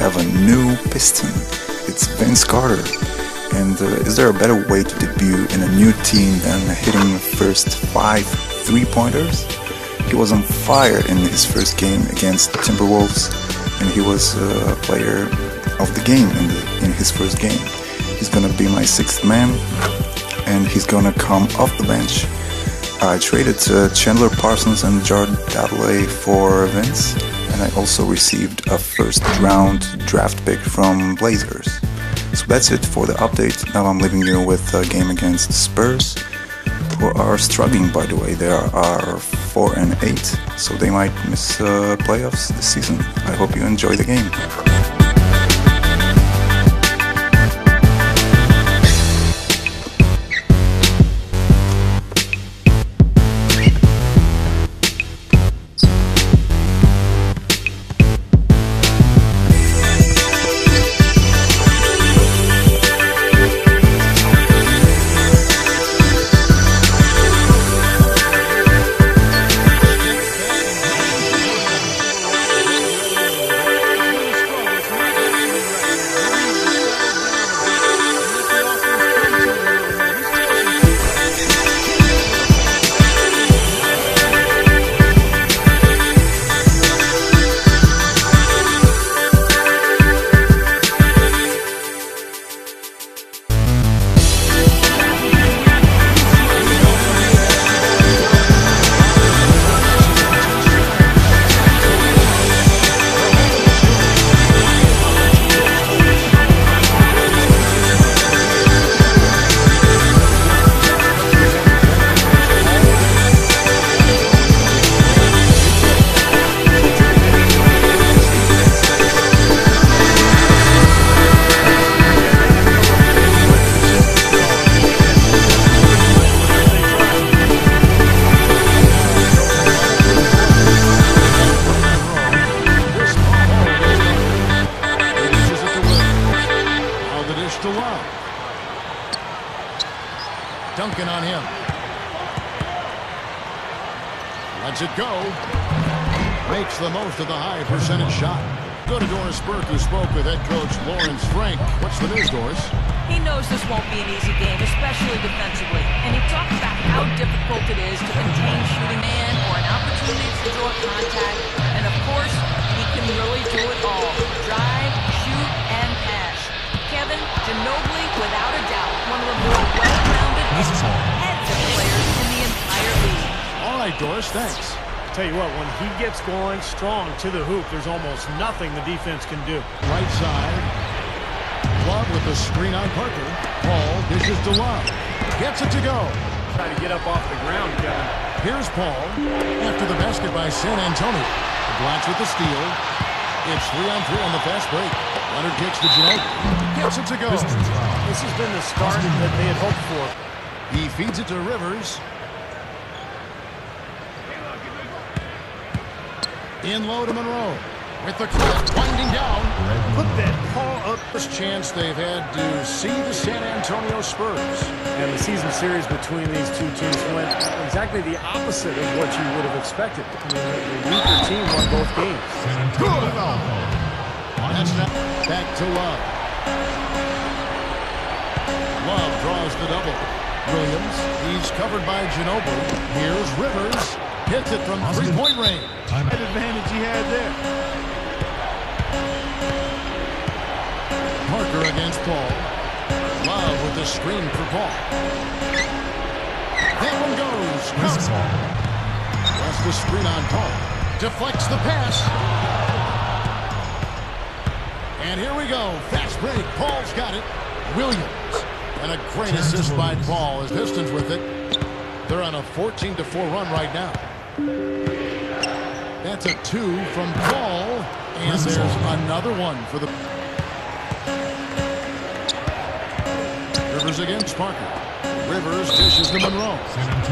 have a new piston. It's Vince Carter. And is there a better way to debut in a new team than hitting the first 5 3-pointers? He was on fire in his first game against the Timberwolves, and he was a player of the game in his first game. He's gonna be my 6th man, and he's gonna come off the bench. I traded Chandler, Parsons and Dudley for Vince, and I also received a first-round draft pick from Blazers. So that's it for the update. Now I'm leaving you with a game against Spurs, who are struggling, by the way. They are 4-8, so they might miss playoffs this season. I hope you enjoy the game. Duncan on him. Lets it go. Makes the most of the high percentage shot. Go to Doris Burke, who spoke with head coach Lawrence Frank. What's the news, Doris? He knows this won't be an easy game, especially defensively. And he talked about how difficult it is to contain shooting man or an opportunity to draw contact. And of course, he can really do it all. Drive, shoot, and pass. Kevin Ginobili, without a doubt, one of the more well-rounded and competitive players in the entire league. All right, Doris, thanks. Tell you what, when he gets going strong to the hoop, there's almost nothing the defense can do. Right side. Love with the screen on Parker. Paul dishes to Love. Gets it to go. Try to get up off the ground, Kevin. Here's Paul. After the basket by San Antonio. Blanche with the steal. It's 3-on-3 on the fast break. Leonard kicks to Ginobili. Gets it to go. This has been the start that they had hoped for. He feeds it to Rivers. In low to Monroe. With the clock winding down. Put that ball up. First chance they've had to see the San Antonio Spurs. And the season series between these two teams went exactly the opposite of what you would have expected. I mean, the weaker team won both games. Good. That's not back to Love. Love draws the double. Williams, he's covered by Ginobili. Here's Rivers. Hits it from three-point range. That advantage he had there. Parker against Paul. Love with the screen for Paul. That one goes. That's the screen on Paul. Deflects the pass. And here we go. Fast break. Paul's got it. Williams. And a great assist by Paul as Pistons with it. They're on a 14-4 run right now. That's a 2 from Paul. And there's another one for the... Rivers against Parker. Rivers dishes to Monroe.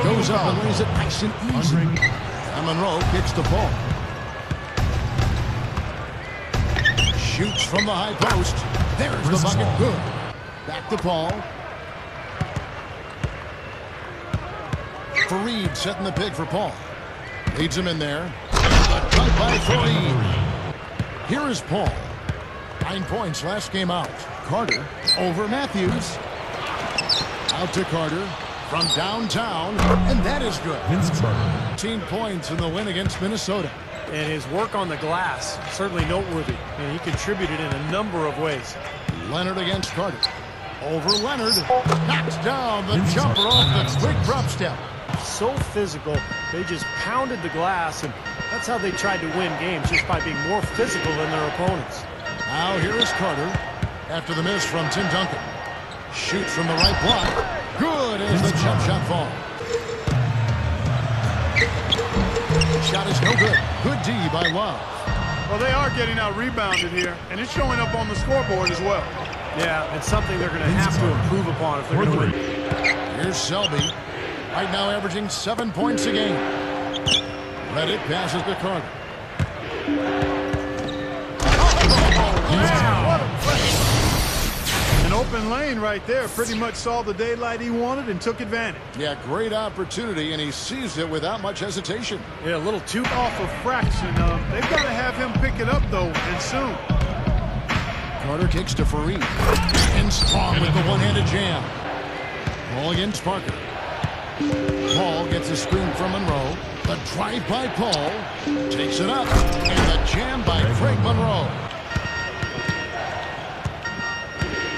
Goes up and lays it nice and easy. And Monroe kicks the ball. Shoots from the high post. There's the bucket. Good. Back to Paul. Fareed setting the pick for Paul. Leads him in there. A dunk by Fareed. Here is Paul. 9 points last game out. Carter over Matthews. Out to Carter from downtown, and that is good. 15 points in the win against Minnesota. And his work on the glass, certainly noteworthy. And he contributed in a number of ways. Leonard against Carter. Over Leonard. Knocks down the jumper off the quick drop step. So physical. They just pounded the glass, and that's how they tried to win games, just by being more physical than their opponents. Now here is Carter after the miss from Tim Duncan. Shoots from the right block. Good as the jump shot falls. Shot is no good. Good D by Love. Well, they are getting out rebounded here, and it's showing up on the scoreboard as well. Yeah, it's something they're going to have to improve upon if they're going to win. Here's Selby. Right now averaging 7 points a game. Reddick passes to Carter. Wow, what a play. An open lane right there. Pretty much saw the daylight he wanted and took advantage. Yeah, great opportunity, and he seized it without much hesitation. Yeah, a little too Off a fraction. They've got to have him pick it up, though, and soon. Carter kicks to Fareed. And strong with the one-handed jam. Paul against Parker. Paul gets a screen from Monroe. The drive by Paul. Takes it up. And the jam by Craig Monroe.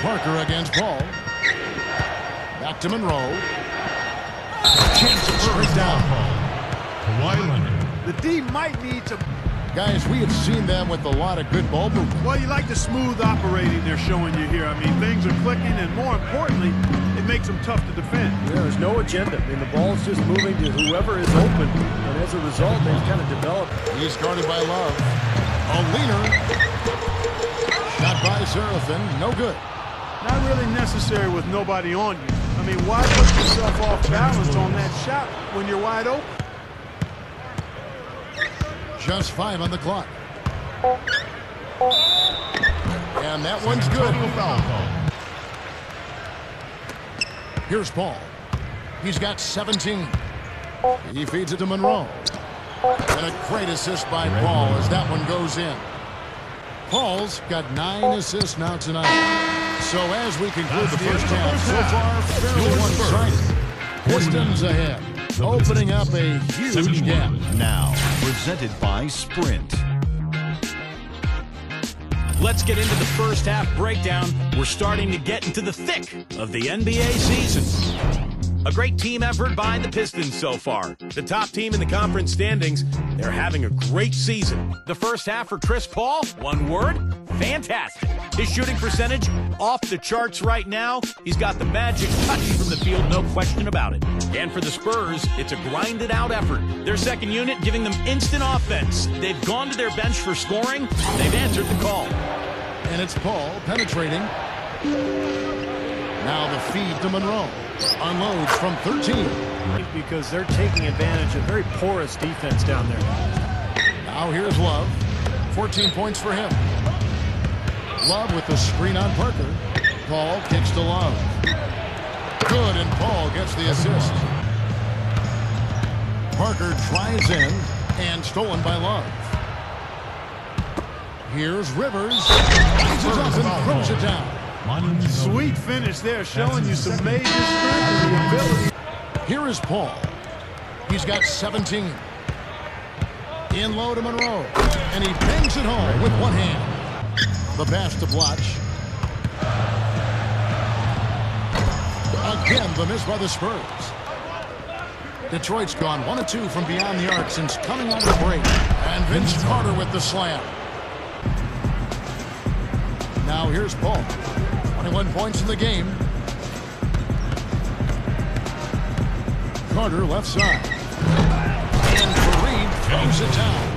Parker against Paul. Back to Monroe. Chance it straight down. The D might need to... Guys, we have seen them with a lot of good ball movement. Well, you like the smooth operating they're showing you here. I mean, things are clicking, and more importantly, it makes them tough to defend. Yeah, there's no agenda. I mean, the ball's just moving to whoever is open. And as a result, they've kind of developed. He's guarded by Love. A leaner. Shot by Seraphin. No good. Not really necessary with nobody on you. I mean, why put yourself off balance on that shot when you're wide open? Just 5 on the clock. And that one's good. Here's Paul. He's got 17. He feeds it to Monroe. And a great assist by Paul as that one goes in. Paul's got 9 assists now tonight. So as we conclude the first half, so far fairly one-sided. Pistons ahead, opening up a huge gap. Now, presented by Sprint. Let's get into the first half breakdown. We're starting to get into the thick of the NBA season. A great team effort by the Pistons so far. The top team in the conference standings. They're having a great season. The first half for Chris Paul, one word, fantastic. His shooting percentage off the charts right now. He's got the magic touch from the field, no question about it. And for the Spurs, it's a grinded out effort. Their second unit giving them instant offense. They've gone to their bench for scoring. They've answered the call. And it's Paul penetrating. Now the feed to Monroe. Unloads from 13. Because they're taking advantage of very porous defense down there. Now here's Love. 14 points for him. Love with the screen on Parker. Paul kicks to Love. Good, and Paul gets the assist. Parker drives in and stolen by Love. Here's Rivers. Rises up and throws it down. Sweet finish there, showing you some major strength and the ability. Here is Paul. He's got 17. In low to Monroe. And he bangs it home with one hand. The pass to Blotch. Again, the miss by the Spurs. Detroit's gone 1 of 2 from beyond the arc since coming out of the break. And Vince Carter with the slam. Now here's Paul. 21 points in the game. Carter left side. And Fareed throws it down.